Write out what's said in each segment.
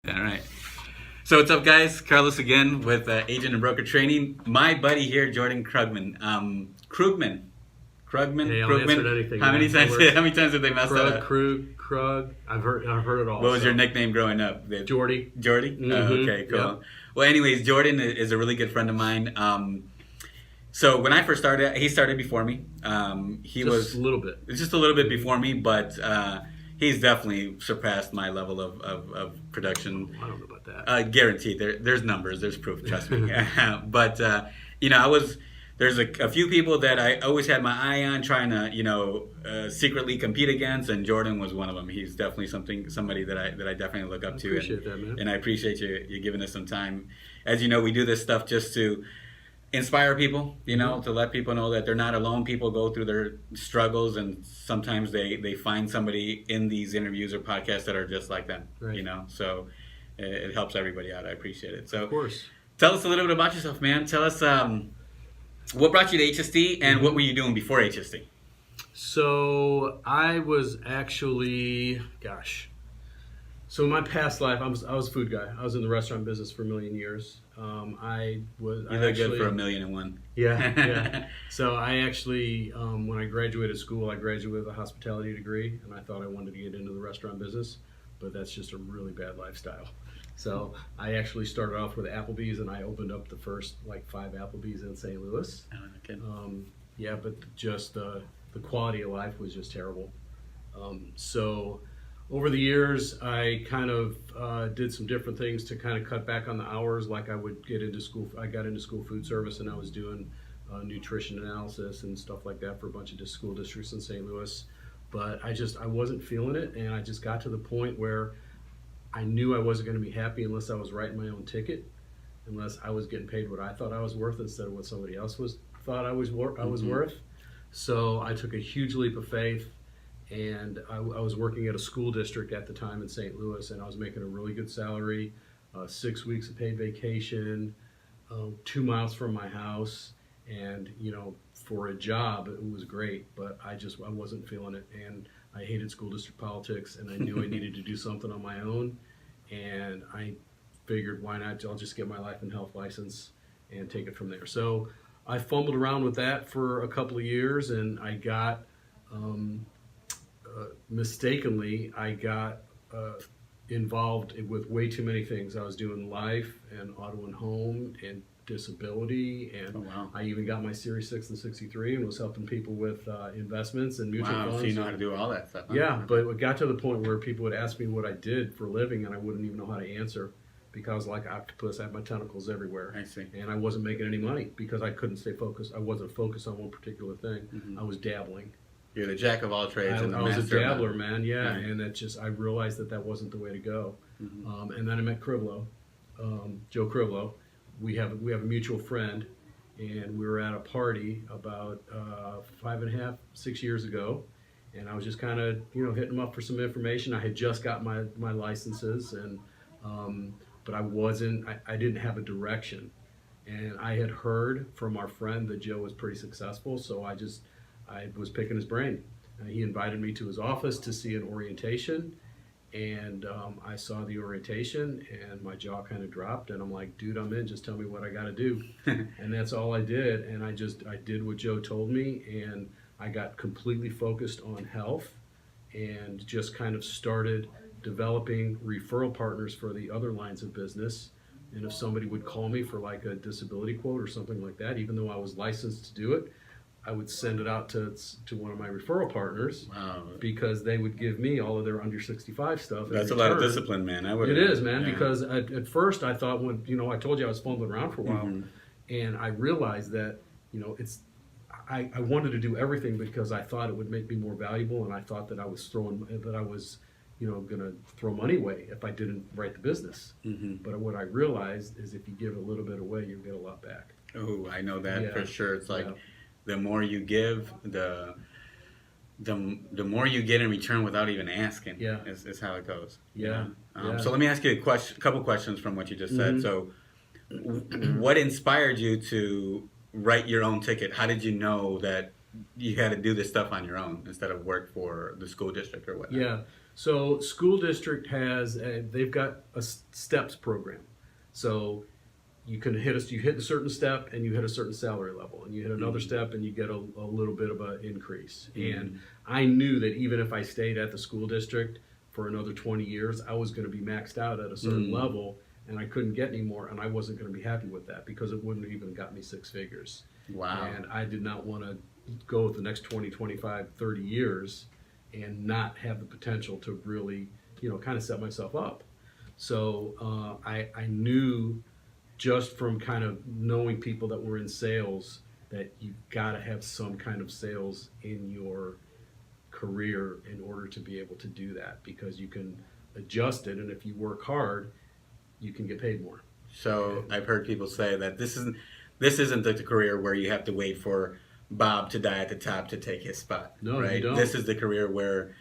All right. So what's up, guys? Carlos again with Agent and Broker Training. My buddy here, Jordan Krugman. Krugman. Hey, I'll answer anything. How many times did they mess that up? Krug. I've heard it all. What was your nickname growing up? Jordy. Jordy? Mm-hmm. Okay, cool. Yep. Well, anyways, Jordan is a really good friend of mine. So when I first started, he started before me. He was a little bit. Just a little bit before me, but he's definitely surpassed my level of production. I don't know about that. Guaranteed. There's numbers. There's proof. Trust me. But there's a few people that I always had my eye on, trying to secretly compete against, and Jordan was one of them. He's definitely somebody that I definitely look up to. Appreciate that, man. And I appreciate you giving us some time. As you know, we do this stuff just to inspire people, to let people know that they're not alone. People go through their struggles, and sometimes they find somebody in these interviews or podcasts that are just like them. Right. So it helps everybody out. I appreciate it. So of course, tell us a little bit about yourself, man. Tell us what brought you to HSD, and what were you doing before HSD? So I was actually, so in my past life, I was a food guy. I was in the restaurant business for a million years. You look good for 1,000,001. Yeah. So I actually, when I graduated school, I graduated with a hospitality degree, and I thought I wanted to get into the restaurant business, but that's just a really bad lifestyle. So I actually started off with Applebee's, and I opened up the first 5 Applebee's in St. Louis. Oh, okay. But just the quality of life was just terrible. So over the years, I kind of did some different things to kind of cut back on the hours. Like I would get into school. I got into school food service, and I was doing nutrition analysis and stuff like that for a bunch of school districts in St. Louis. But I wasn't feeling it, and I just got to the point where I knew I wasn't going to be happy unless I was writing my own ticket, unless I was getting paid what I thought I was worth instead of what somebody else thought I was worth. So I took a huge leap of faith, and I was working at a school district at the time in St. Louis, and I was making a really good salary, 6 weeks of paid vacation, 2 miles from my house, and for a job it was great, but I wasn't feeling it, and I hated school district politics, and I knew I needed to do something on my own, and I figured, why not? I'll just get my life and health license and take it from there. So I fumbled around with that for a couple of years, and I got mistakenly involved with way too many things. I was doing life and auto and home and disability, and oh, wow. I even got my Series 6 and 63 and was helping people with investments and mutual funds. So you know how to do all that stuff. Huh? Yeah, but it got to the point where people would ask me what I did for a living, and I wouldn't even know how to answer, because like octopus, I have my tentacles everywhere. I see. And I wasn't making any money because I couldn't stay focused. I wasn't focused on one particular thing. Mm-hmm. I was dabbling. You're the jack of all trades and the master. I was a dabbler, man. Yeah, Right. And I realized that wasn't the way to go. Mm-hmm. And then I met Joe Krivlo. We have a mutual friend, and we were at a party about 5.5, 6 years ago, and I was just kind of hitting him up for some information. I had just got my licenses, and but I didn't have a direction, and I had heard from our friend that Joe was pretty successful, so I was picking his brain. He invited me to his office to see an orientation, and I saw the orientation, and my jaw kind of dropped, and I'm like, dude, I'm in, just tell me what I got to do. And that's all I did, and I did what Joe told me, and I got completely focused on health, and just kind of started developing referral partners for the other lines of business. And if somebody would call me for like a disability quote or something like that, even though I was licensed to do it, I would send it out to one of my referral partners. Wow. Because they would give me all of their under 65 stuff. That's a lot of discipline, man. It is, man. Yeah. Because at first I thought, when I told you I was fumbling around for a while, and I realized that I wanted to do everything because I thought it would make me more valuable, and I thought that I was going to throw money away if I didn't write the business. Mm-hmm. But what I realized is if you give a little bit away, you'll get a lot back. Oh, I know that for sure. It's like the more you give, the more you get in return without even asking. Yeah, is how it goes. Yeah. So let me ask you a couple questions from what you just said. So, what inspired you to write your own ticket? How did you know that you had to do this stuff on your own instead of work for the school district or whatnot? Yeah. So school district they've got a steps program. So you hit a certain step and you hit a certain salary level, and you hit another step and you get a little bit of an increase. And I knew that even if I stayed at the school district for another 20 years, I was going to be maxed out at a certain level, and I couldn't get any more, and I wasn't going to be happy with that because it wouldn't have even got me six figures. Wow. And I did not want to go with the next 20, 25, 30 years and not have the potential to really, kind of set myself up. So I knew just from kind of knowing people that were in sales that you've got to have some kind of sales in your career in order to be able to do that, because you can adjust it, and if you work hard, you can get paid more. So I've heard people say that this isn't the career where you have to wait for Bob to die at the top to take his spot. No, right? you don't. This is the career where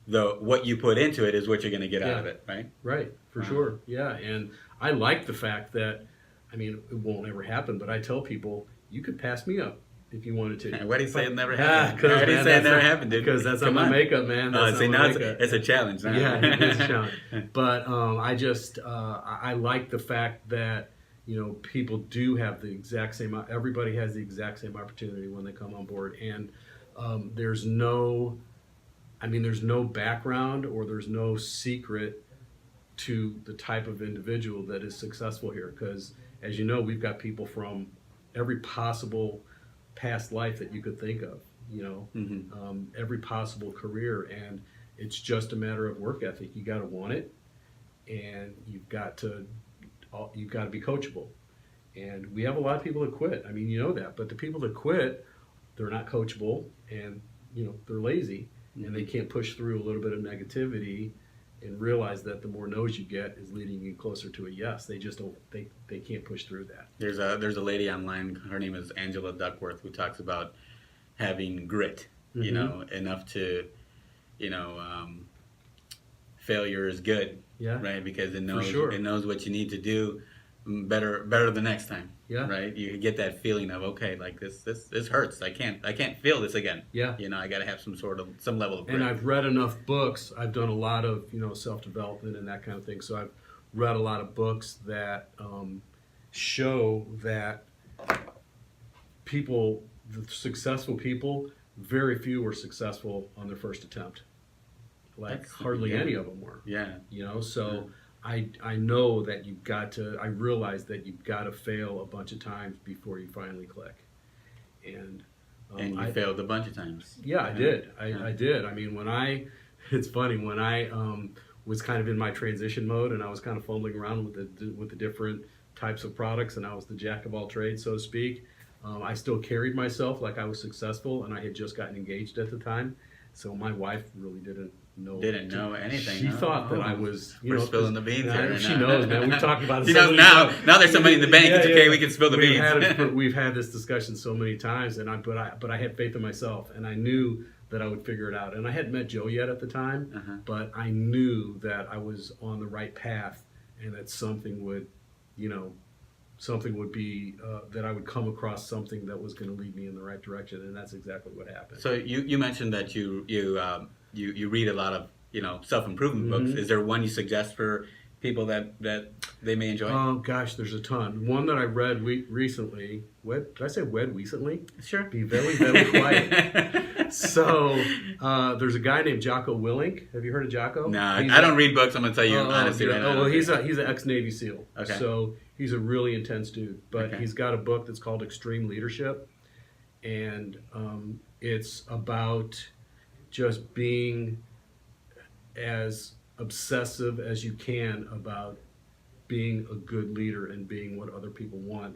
what you put into it is what you're going to get out of it, right? Right, for sure. Yeah, and I like the fact that, it won't ever happen, but I tell people, you could pass me up if you wanted to. Why do you say it never happened? Why do you say it never happened, dude? Because that's not my makeup, man. That's not my makeup. It's a challenge. Now. Yeah, it is a challenge. But I like the fact that, people do have the exact same, everybody has the exact same opportunity when they come on board. And there's no background or there's no secret to the type of individual that is successful here. Because, as you know, we've got people from every possible past life that you could think of, every possible career. And it's just a matter of work ethic. You got to want it, and you've got to be coachable. And we have a lot of people that quit. That. But the people that quit, they're not coachable, and they're lazy, and they can't push through a little bit of negativity and realize that the more no's you get is leading you closer to a yes. They just don't. They can't push through that. There's a lady online. Her name is Angela Duckworth, who talks about having grit. Enough to, failure is good. Yeah. Right, because it knows sure. It knows what you need to do better the next time. Yeah. Right. You get that feeling of, okay, like this hurts. I can't feel this again. Yeah. I got to have some level of grit. And I've read enough books. I've done a lot of self-development and that kind of thing. So I've read a lot of books that show that the successful people, very few were successful on their first attempt. Hardly any of them were. Yeah. So I know that I realize that you've got to fail a bunch of times before you finally click. And you failed a bunch of times. Yeah, I did. I did. It's funny, when I was kind of in my transition mode and I was kind of fumbling around with the different types of products, and I was the jack of all trades, so to speak. I still carried myself like I was successful, and I had just gotten engaged at the time. So my wife really didn't know anything. She thought that I was. We're spilling the beans here. She knows, man. We've talked about it. She knows now. Now there's somebody in the bank. It's okay. We can spill the beans. We've had this discussion so many times, but I had faith in myself, and I knew that I would figure it out. And I hadn't met Joe yet at the time, but I knew that I was on the right path, and that something would be that I would come across something that was going to lead me in the right direction, and that's exactly what happened. So you mentioned that you read a lot of self-improvement books. Is there one you suggest for people that they may enjoy? Oh gosh, there's a ton. One that I read recently. What did I say? Read recently? Sure. Be very, very quiet. So there's a guy named Jocko Willink. Have you heard of Jocko? No, I don't read books. I'm gonna tell you honestly right now. Well, he's an ex-Navy SEAL. Okay. So he's a really intense dude. But he's got a book that's called Extreme Leadership, and it's about just being as obsessive as you can about being a good leader and being what other people want,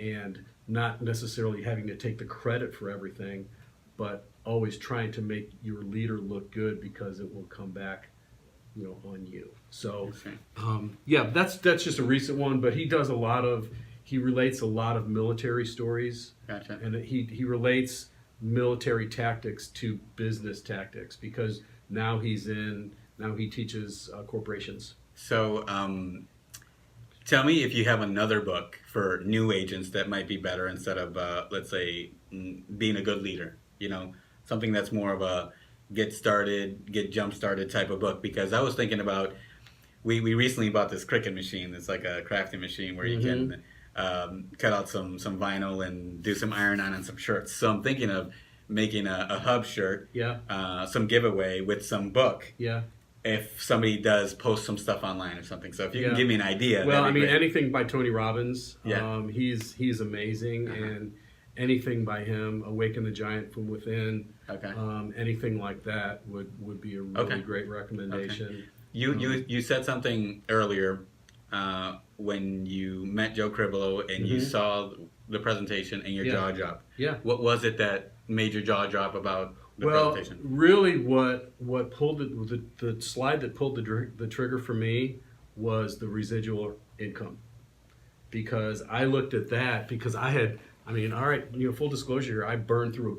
and not necessarily having to take the credit for everything, but always trying to make your leader look good, because it will come back on you. So that's just a recent one, but he relates a lot of military stories. Gotcha. And he relates military tactics to business tactics, because now he teaches corporations. So tell me if you have another book for new agents that might be better, instead of let's say being a good leader, something that's more of a get started, get jump started type of book? Because I was thinking about, we recently bought this Cricut machine. It's like a crafting machine where you can cut out some vinyl and do some iron on some shirts. So I'm thinking of making a hub shirt, some giveaway with some book. Yeah. If somebody does post some stuff online or something. So if you can give me an idea. Well, that'd be great. anything by Tony Robbins. Yeah. He's amazing, and anything by him, Awaken the Giant from Within. Okay. Anything like that would be a really great recommendation. Okay. You said something earlier when you met Joe Cribolo and you saw the presentation and your jaw dropped. Yeah. What was it that made your jaw drop about the presentation? Really, what pulled the slide that pulled the trigger for me was the residual income, because I looked at that because I had. I mean, all right, full disclosure, I burned through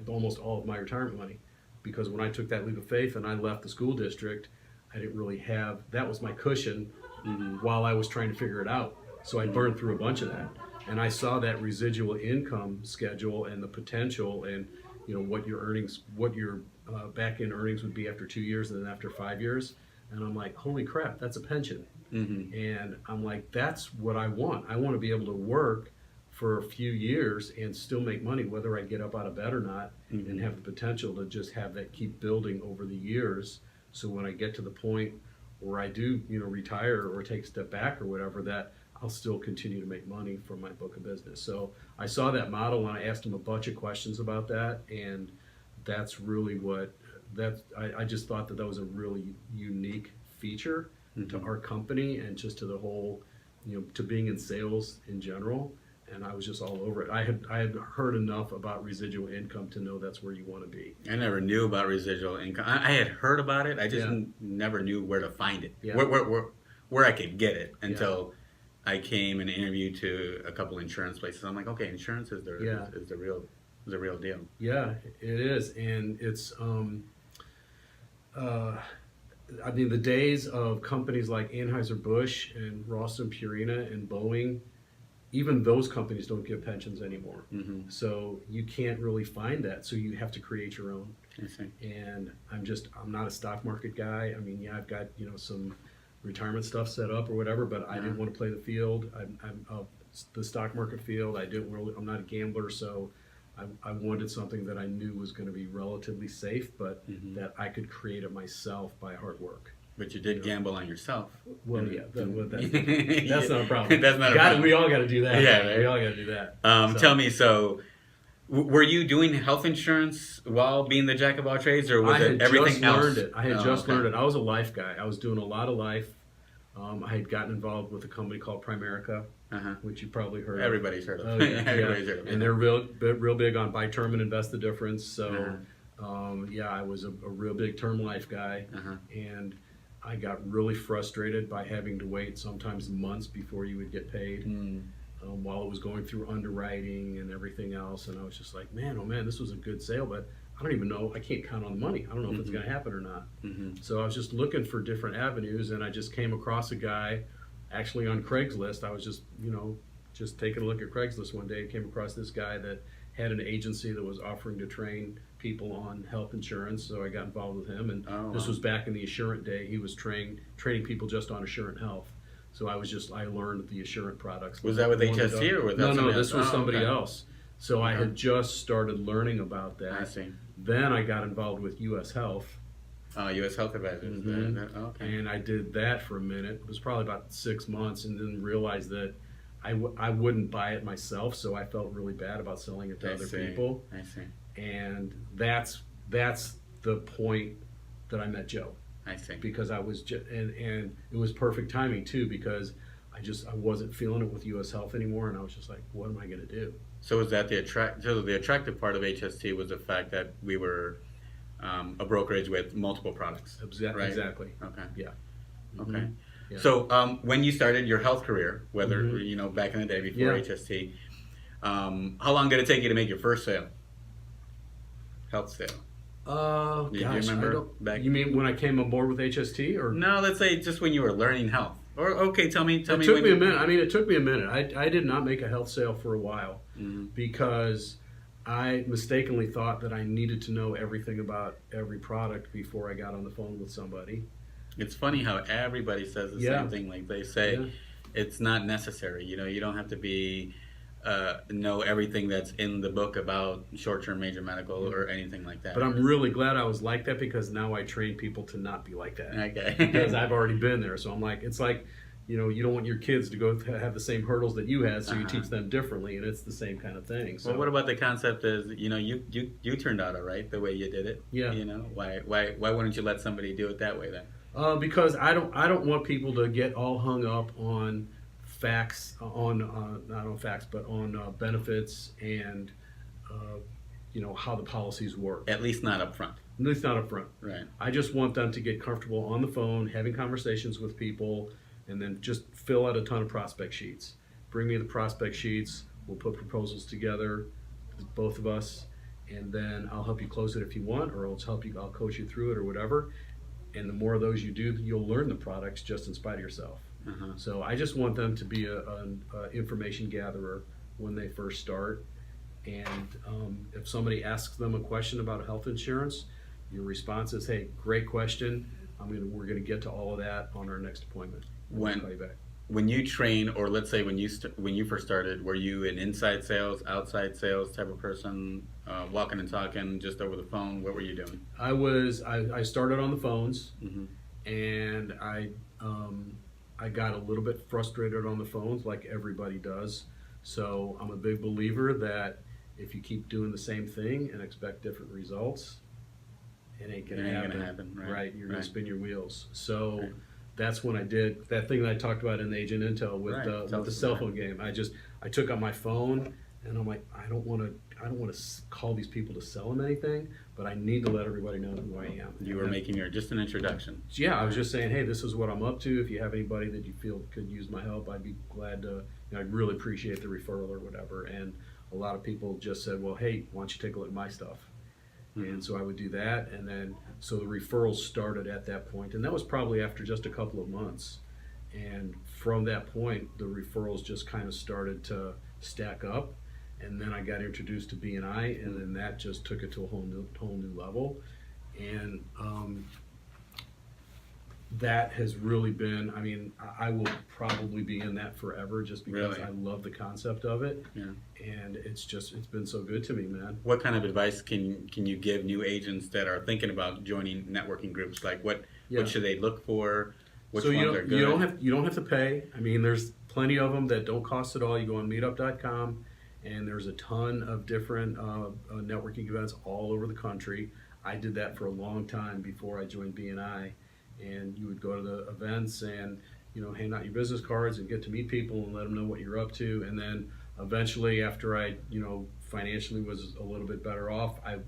almost all of my retirement money, because when I took that leap of faith and I left the school district, I didn't really have, that was my cushion while I was trying to figure it out. So I burned through a bunch of that. And I saw that residual income schedule and the potential, and what your earnings, what your back end earnings would be after 2 years and then after 5 years. And I'm like, holy crap, that's a pension. And I'm like, that's what I want. I want to be able to work for a few years and still make money, whether I get up out of bed or not, and have the potential to just have that keep building over the years. So when I get to the point where I do, retire or take a step back or whatever, that I'll still continue to make money from my book of business. So I saw that model and I asked him a bunch of questions about that, and that's really I just thought that was a really unique feature to our company and just to the whole, to being in sales in general. And I was just all over it. I had heard enough about residual income to know that's where you want to be. I never knew about residual income. I had heard about it. I just never knew where to find it, where I could get it until I came and interviewed to a couple insurance places. I'm like, okay, insurance is the real deal. Yeah, it is, and it's I mean, the days of companies like Anheuser-Busch and Ralston Purina and Boeing, even those companies don't give pensions anymore. So you can't really find that. So you have to create your own. I see. And I'm not a stock market guy. I mean, I've got, some retirement stuff set up or whatever, but I didn't want to play the field. I'm the stock market field. I'm not a gambler. So I wanted something that I knew was going to be relatively safe, but that I could create it myself by hard work. But you did gamble on yourself. Well, that's not a problem. That's not a problem. We all got to do that. Yeah, right? We all got to do that. Tell me, so were you doing health insurance while being the jack of all trades, or was it everything else? I had just learned it. I was a life guy. I was doing a lot of life. I had gotten involved with a company called Primerica, which you probably heard of. Everybody's heard of. Everybody's heard of. And they're real big on buy term and invest the difference. So, I was a real big term life guy, and I got really frustrated by having to wait sometimes months before you would get paid while it was going through underwriting and everything else. And I was just like, man, oh man, this was a good sale, but I don't even know, I can't count on the money. I don't know if it's going to happen or not. So I was just looking for different avenues, and I just came across a guy actually on Craigslist. I was just, just taking a look at Craigslist one day, came across this guy that had an agency that was offering to train people on health insurance, so I got involved with him. And this was back in the Assurant day. He was training people just on Assurant Health. So I learned the Assurant products. Was that with HST or with No, this was somebody else. So I had just started learning about that. I see. Then I got involved with U.S. Health. U.S. Health Advisors. And I did that for a minute. It was probably about 6 months, and then realized that I wouldn't buy it myself, so I felt really bad about selling it to other people. I see. And that's the point that I met Joe. I see. Because I was and it was perfect timing too, because I wasn't feeling it with U.S. Health anymore, and I was just like, what am I going to do? So was that the attractive part of HST was the fact that we were a brokerage with multiple products, right? Exactly. Okay. Yeah. Okay. Yeah. So when you started your health career, whether back in the day before HST, how long did it take you to make your first sale? Health sale. Do you remember back? You mean when I came aboard with HST, or no? Let's say just when you were learning health. Or okay, tell me. It took me a minute. I mean, it took me a minute. I did not make a health sale for a while because I mistakenly thought that I needed to know everything about every product before I got on the phone with somebody. It's funny how everybody says the Yeah. same thing. Like they say, Yeah. it's not necessary. You don't have to be know everything that's in the book about short-term major medical or anything like that. But I'm really glad I was like that, because now I train people to not be like that. Okay. Because I've already been there. So I'm like, it's like, you don't want your kids to go have the same hurdles that you had, so you teach them differently, and it's the same kind of thing. So Well, what about the concept is, you turned out all right the way you did it. Yeah. Why wouldn't you let somebody do it that way then? Because I don't want people to get all hung up on facts, on not on facts, but on benefits and how the policies work. At least not up front. At least not up front. Right. I just want them to get comfortable on the phone, having conversations with people, and then just fill out a ton of prospect sheets. Bring me the prospect sheets. We'll put proposals together, both of us, and then I'll help you close it if you want, or I'll coach you through it or whatever. And the more of those you do, you'll learn the products just in spite of yourself. Uh-huh. So I just want them to be a information gatherer when they first start. And if somebody asks them a question about health insurance, your response is, "Hey, great question. We're gonna get to all of that on our next appointment. I'll call you back." When you train, or let's say when you first started, were you an inside sales, outside sales type of person, walking and talking just over the phone? What were you doing? I started on the phones, Mm-hmm. and I got a little bit frustrated on the phones, like everybody does. So I'm a big believer that if you keep doing the same thing and expect different results, it ain't gonna happen. Right? You're gonna spin your wheels. So. Right. That's when I did that thing that I talked about in the Agent Intel with the cell phone game. I took out my phone, and I'm like, I don't want to call these people to sell them anything, but I need to let everybody know who I am. You were making just an introduction. Yeah, I was just saying, hey, this is what I'm up to. If you have anybody that you feel could use my help, I'd be glad to. I'd really appreciate the referral or whatever. And a lot of people just said, well, hey, why don't you take a look at my stuff? And so I would do that, and then so the referrals started at that point, and that was probably after just a couple of months. And from that point, the referrals just kind of started to stack up, and then I got introduced to BNI, and then that just took it to a whole new level. And that has really been, I will probably be in that forever, just because Really? I love the concept of it. Yeah. And it's been so good to me, man. What kind of advice can you give new agents that are thinking about joining networking groups? Like what should they look for? Which ones are good? You don't have to pay. There's plenty of them that don't cost at all. You go on meetup.com, and there's a ton of different networking events all over the country. I did that for a long time before I joined BNI, and you would go to the events and hand out your business cards and get to meet people and let them know what you're up to. And then eventually, after I financially was a little bit better off, I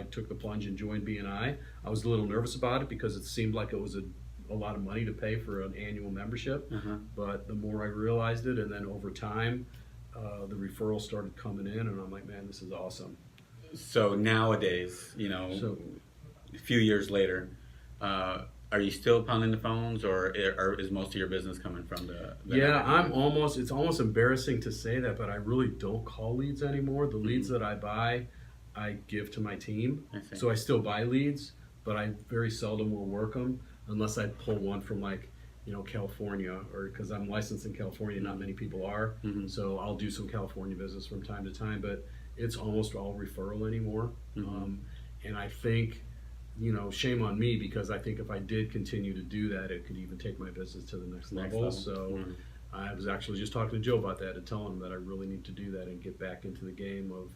took the plunge and joined BNI. I was a little nervous about it because it seemed like it was a lot of money to pay for an annual membership. Uh-huh. But the more I realized it, and then over time, the referrals started coming in, and I'm like, man, this is awesome. So nowadays, a few years later, are you still pounding the phones, or is most of your business coming from the Yeah, it's almost embarrassing to say that, but I really don't call leads anymore. The leads that I buy, I give to my team. So I still buy leads, but I very seldom will work them unless I pull one from California, or because I'm licensed in California, not many people are. Mm-hmm. So I'll do some California business from time to time, but it's almost all referral anymore. Mm-hmm. And I think, shame on me, because I think if I did continue to do that, it could even take my business to the next level. So I was actually just talking to Joe about that and telling him that I really need to do that and get back into the game of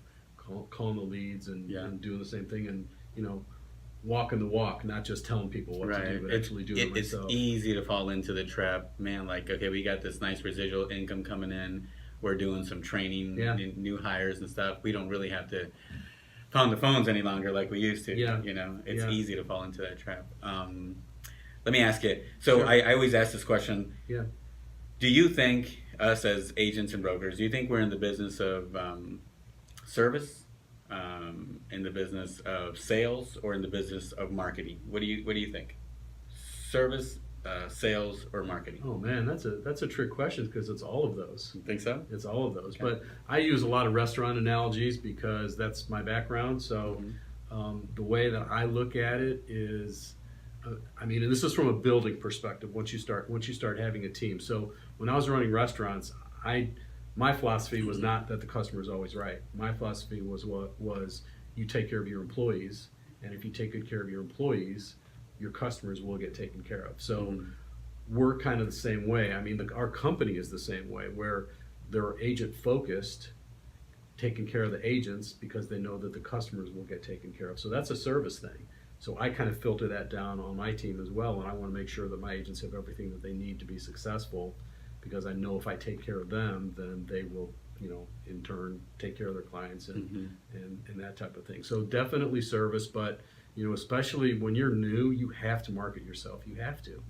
calling the leads and doing the same thing, and walking the walk, not just telling people what to do, but actually doing it myself. It's easy to fall into the trap, man. Like, okay, we got this nice residual income coming in. We're doing some training, new hires and stuff. We don't really have to pound the phones any longer like we used to. It's easy to fall into that trap. Let me ask you. So I always ask this question. Yeah. Do you think, us as agents and brokers, do you think we're in the business of service, in the business of sales, or in the business of marketing? What do you think? Service, sales, or marketing? Oh man, that's a trick question because it's all of those. You think so? It's all of those. Okay. But I use a lot of restaurant analogies because that's my background. So the way that I look at it is, I mean, and this is from a building perspective. Once you start having a team. So when I was running restaurants, my philosophy was not that the customer is always right. My philosophy was you take care of your employees, and if you take good care of your employees, your customers will get taken care of. So we're kind of the same way. I mean, our company is the same way, where they're agent focused, taking care of the agents because they know that the customers will get taken care of. So that's a service thing. So I kind of filter that down on my team as well, and I want to make sure that my agents have everything that they need to be successful, because I know if I take care of them, then they will, in turn take care of their clients and that type of thing. So definitely service, but especially when you're new, you have to market yourself. You have to.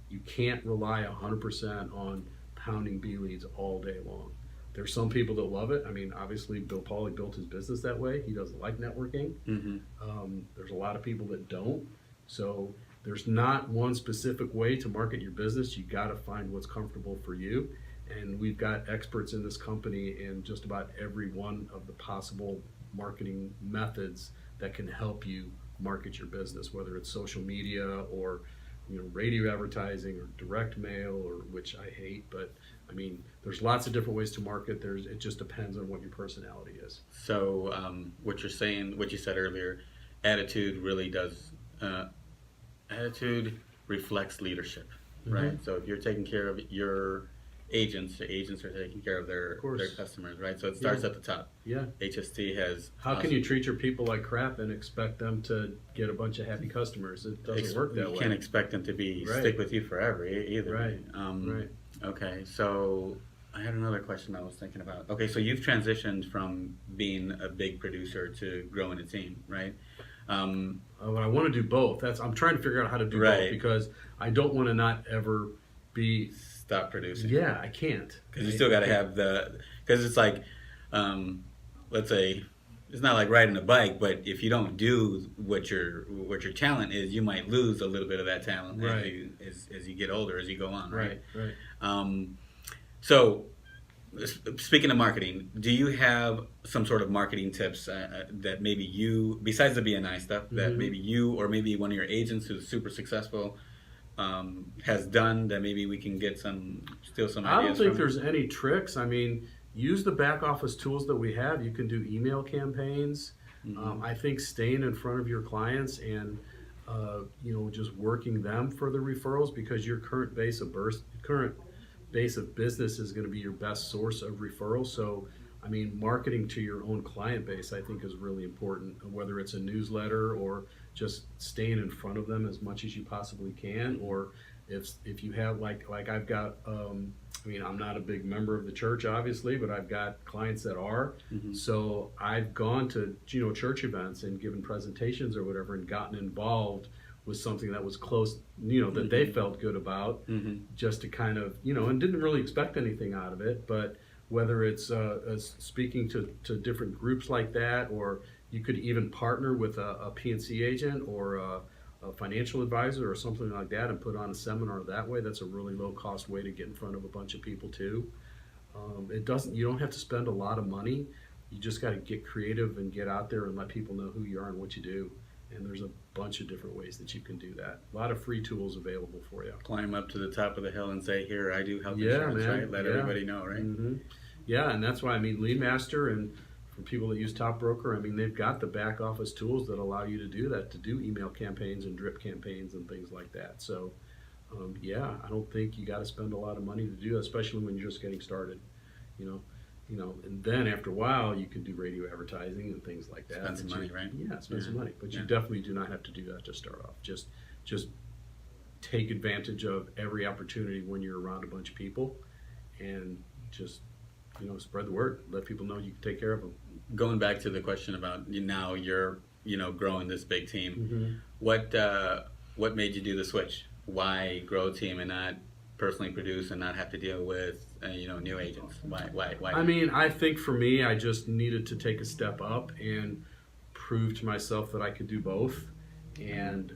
You can't rely 100% on pounding B leads all day long. There's some people that love it. I mean, obviously, Bill Pauly built his business that way. He doesn't like networking. There's a lot of people that don't. So there's not one specific way to market your business. You got to find what's comfortable for you. And we've got experts in this company in just about every one of the possible marketing methods that can help you market your business, whether it's social media or radio advertising or direct mail, or which I hate, but I mean, there's lots of different ways to market. It just depends on what your personality is. So what you're saying, what you said earlier, attitude really does, attitude reflects leadership, right? So if you're taking care of your agents, the agents are taking care of their customers, right? So it starts at the top. Yeah. HST has... How can you treat your people like crap and expect them to get a bunch of happy customers? It doesn't work that way. You can't expect them to stick with you forever either. Right. Right. Okay, so I had another question I was thinking about. Okay, so you've transitioned from being a big producer to growing a team, right? I want to do both. I'm trying to figure out how to do both, because I don't want to not ever be... Stop producing. Yeah, I can't. Because you still got to have because it's like, let's say, it's not like riding a bike, but if you don't do what your talent is, you might lose a little bit of that talent as you get older, as you go on, right? Right. So, speaking of marketing, do you have some sort of marketing tips that maybe you, besides the BNI stuff, that maybe you or maybe one of your agents who's super successful has done, that maybe we can get steal some ideas I don't think from? there's any tricks. I mean, use the back office tools that we have. You can do email campaigns. I think staying in front of your clients and just working them for the referrals, because your current base of business is going to be your best source of referrals. So I mean, marketing to your own client base, I think, is really important, whether it's a newsletter or just staying in front of them as much as you possibly can. Or if you have, like I've got, I mean, I'm not a big member of the church, obviously, but I've got clients that are. So I've gone to, church events and given presentations or whatever and gotten involved with something that was close, that they felt good about, just to kind of, and didn't really expect anything out of it. But whether it's speaking to different groups like that, or you could even partner with a PNC agent or a financial advisor or something like that and put on a seminar that way. That's a really low cost way to get in front of a bunch of people too. You don't have to spend a lot of money. You just got to get creative and get out there and let people know who you are and what you do. And there's a bunch of different ways that you can do that. A lot of free tools available for you. Climb up to the top of the hill and say, here, I do health insurance, right? Let everybody know, right? Yeah, and that's why, I mean, LeadMaster, and for people that use Top Broker, I mean, they've got the back office tools that allow you to do that, to do email campaigns and drip campaigns and things like that. So, I don't think you got to spend a lot of money to do that, especially when you're just getting started, and then after a while you can do radio advertising and things like that. Spend some money, right? Yeah, spend some money, but you definitely do not have to do that to start off. Just take advantage of every opportunity when you're around a bunch of people, and just spread the word. Let people know you can take care of them. Going back to the question about now you're growing this big team. What made you do the switch? Why grow a team and not personally produce and not have to deal with new agents? Why? I mean, I think for me, I just needed to take a step up and prove to myself that I could do both. And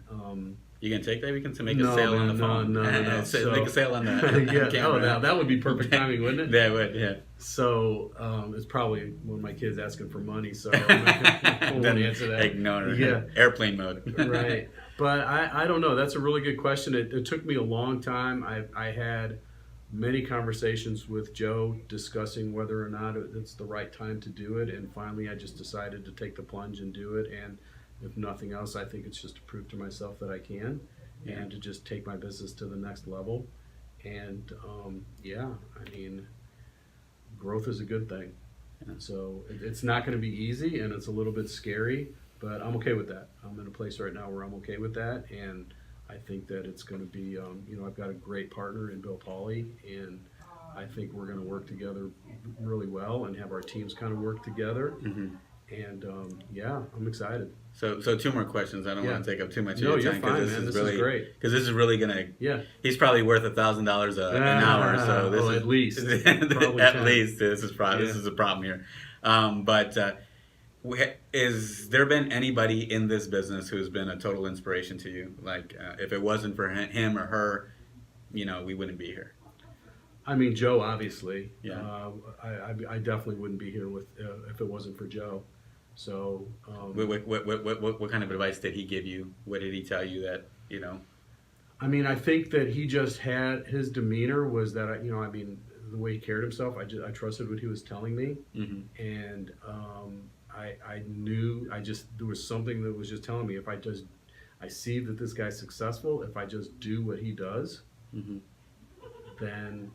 You can take that. We can make a No, sale on man, the phone. no. Make a sale on the Yeah, camera. that would be perfect timing, wouldn't it? That would, yeah. So it's probably one of my kids asking for money, so I won't Then answer that. ignore it. Yeah. Airplane mode. Right. But I don't know. That's a really good question. It took me a long time. I had many conversations with Joe discussing whether or not it's the right time to do it, and finally I just decided to take the plunge and do it. And if nothing else, I think it's just to prove to myself that I can, and to just take my business to the next level. And I mean, growth is a good thing. So it's not going to be easy, and it's a little bit scary, but I'm okay with that. I'm in a place right now where I'm okay with that, and I think that it's going to be, I've got a great partner in Bill Pauley, and I think we're going to work together really well and have our teams kind of work together. Mm-hmm. And I'm excited. So 2 more questions. I don't want to take up too much of No, your you're time fine, man. This is great. Because this is really gonna. Yeah. He's probably worth $1,000 an hour. So this is at least. at least this is a problem here. Is there been anybody in this business who's been a total inspiration to you? Like, if it wasn't for him or her, we wouldn't be here. I mean, Joe, obviously. Yeah. I definitely wouldn't be here if it wasn't for Joe. So. What kind of advice did he give you? What did he tell you that I mean, I think that he just had his demeanor was that the way he carried himself. I trusted what he was telling me, and I knew there was something that was just telling me if I see that this guy's successful, if I just do what he does, then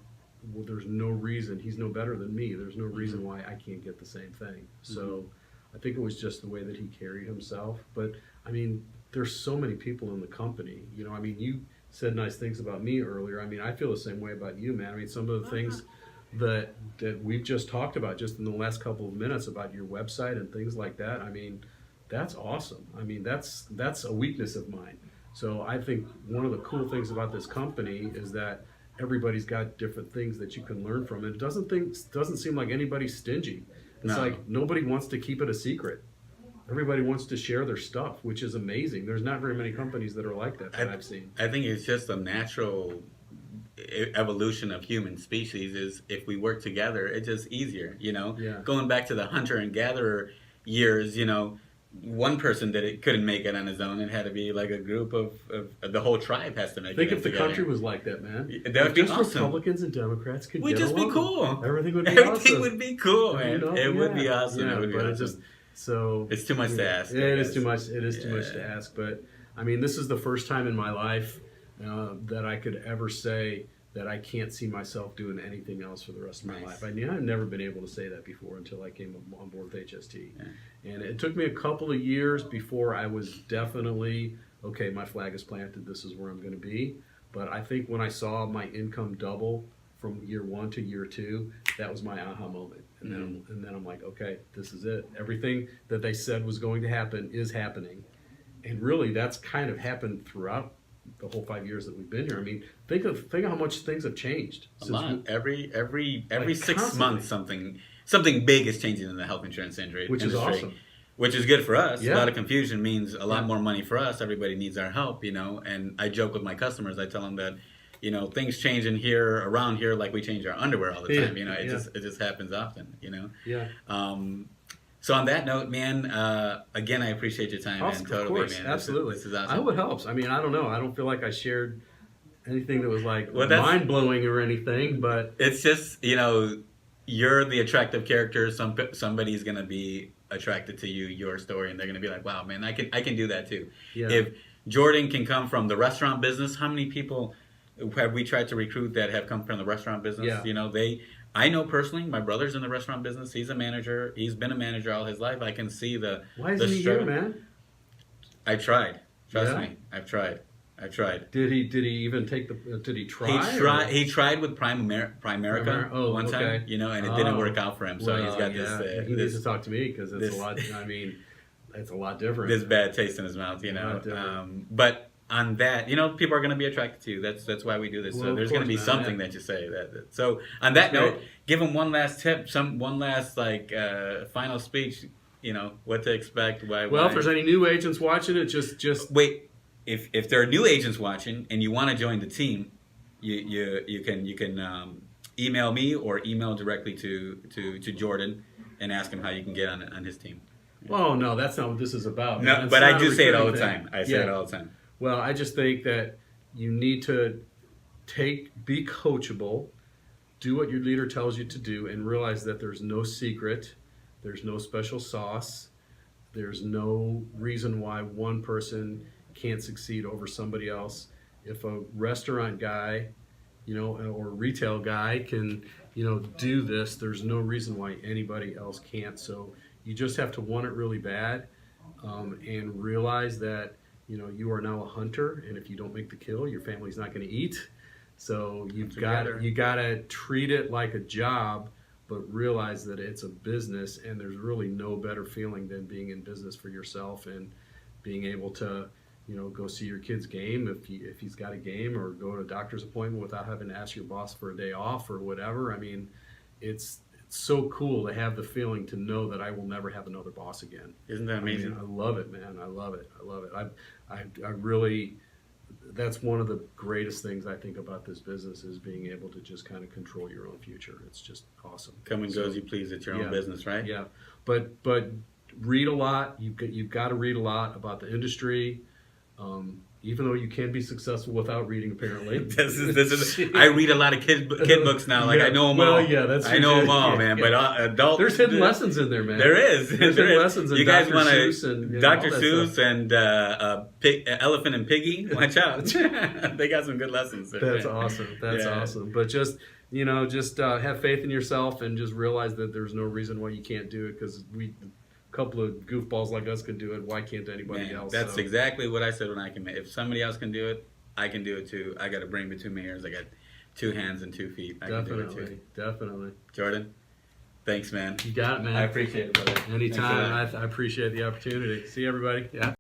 there's no reason he's no better than me. There's no reason why I can't get the same thing. So I think it was just the way that he carried himself. But I mean, there's so many people in the company. You said nice things about me earlier. I mean, I feel the same way about you, man. I mean, some of the things that we've just talked about just in the last couple of minutes about your website and things like that. I mean, that's awesome. I mean, that's a weakness of mine. So I think one of the cool things about this company is that everybody's got different things that you can learn from. And it doesn't seem like anybody's stingy. It's like nobody wants to keep it a secret. Everybody wants to share their stuff, which is amazing. There's not very many companies that are like that I've seen. I think it's just a natural evolution of human species. Is if we work together, it's just easier. Going back to the hunter and gatherer years, one person couldn't make it on his own. It had to be like a group of the whole tribe has to make it. Think if the together. country was like that, man. That would be just awesome. Republicans and Democrats could We'd get just along. be cool. Everything would be Everything awesome. would be cool, man. It would be awesome. Yeah, it would be but awesome. It's too much to ask. Yeah, it is too much. It is too much to ask. But I mean, this is the first time in my life that I could ever say that I can't see myself doing anything else for the rest of my life. I mean, I've never been able to say that before until I came on board with HST. Yeah. And it took me a couple of years before I was definitely, okay, my flag is planted, this is where I'm going to be. But I think when I saw my income double from year 1 to year 2, that was my aha moment. And then I'm like, okay, this is it. Everything that they said was going to happen is happening. And really, that's kind of happened throughout the whole 5 years that we've been here. I mean, think of how much things have changed. A lot. Every 6 months, something big is changing in the health insurance industry, which is awesome. Which is good for us. Yeah. A lot of confusion means a lot more money for us. Everybody needs our help, And I joke with my customers. I tell them that, things change around here like we change our underwear all the time. It just happens often. Yeah. So on that note, man, again, I appreciate your time, man. Totally, of course, man. Absolutely. This is awesome. I hope it helps. I mean, I don't know. I don't feel like I shared anything that was like mind-blowing or anything, but it's just, you're the attractive character. Somebody's going to be attracted to your story, and they're going to be like, wow, man, I can do that too. Yeah. If Jordan can come from the restaurant business, how many people have we tried to recruit that have come from the restaurant business? Yeah. I know personally, my brother's in the restaurant business. He's a manager. He's been a manager all his life. I can see the Why isn't he here, man? I tried. Trust me. I've tried. Did he even take did he try? He tried with Primerica one time, and it didn't work out for him. So he's got this. He needs to talk to me because it's a lot. I mean, it's a lot different. This bad taste in his mouth, But on that, people are going to be attracted to you. That's why we do this. So there's going to be something that you say. So on that note, give them one last tip, one last final speech. What to expect. Why? If there's any new agents watching it, just wait. if there are new agents watching and you want to join the team, you can email me or email directly to Jordan and ask him how you can get on his team. Oh no, that's not what this is about. No, It's but not I a do say it all the recruiting time. thing. I say it all the time. Well, I just think that you need to be coachable, do what your leader tells you to do, and realize that there's no secret, there's no special sauce, there's no reason why one person can't succeed over somebody else. If a restaurant guy, or retail guy can, do this, there's no reason why anybody else can't. So you just have to want it really bad, and realize that, you are now a hunter, and if you don't make the kill, your family's not going to eat. So you got to treat it like a job, but realize that it's a business, and there's really no better feeling than being in business for yourself and being able to, go see your kid's game if he's got a game, or go to a doctor's appointment without having to ask your boss for a day off or whatever. I mean, it's so cool to have the feeling to know that I will never have another boss again. Isn't that amazing? I love it, man. I love it. I really, that's one of the greatest things I think about this business, is being able to just kind of control your own future. It's just awesome. Come and go as you please. It's your own business, right? Yeah, but read a lot. You've got to read a lot about the industry. Even though you can be successful without reading, apparently. This is. I read a lot of kid books now. Like, I know them all. Well, yeah, that's. I know them all, yeah, man. yeah. But adult. There's hidden lessons in there, man. There is. There's hidden lessons in you guys Dr. want Seuss and Dr. all that Seuss stuff. and Elephant and Piggy? Watch out. They got some good lessons there. That's awesome. That's awesome. But just have faith in yourself, and just realize that there's no reason why you can't do it, because a couple of goofballs like us can do it. Why can't anybody else? That's exactly what I said when I came in. If somebody else can do it, I can do it too. I got to bring between my ears. I got 2 hands and 2 feet. I can do it too. Definitely. Jordan, thanks, man. You got it, man. I appreciate it, brother. Anytime. I appreciate the opportunity. See everybody. Yeah.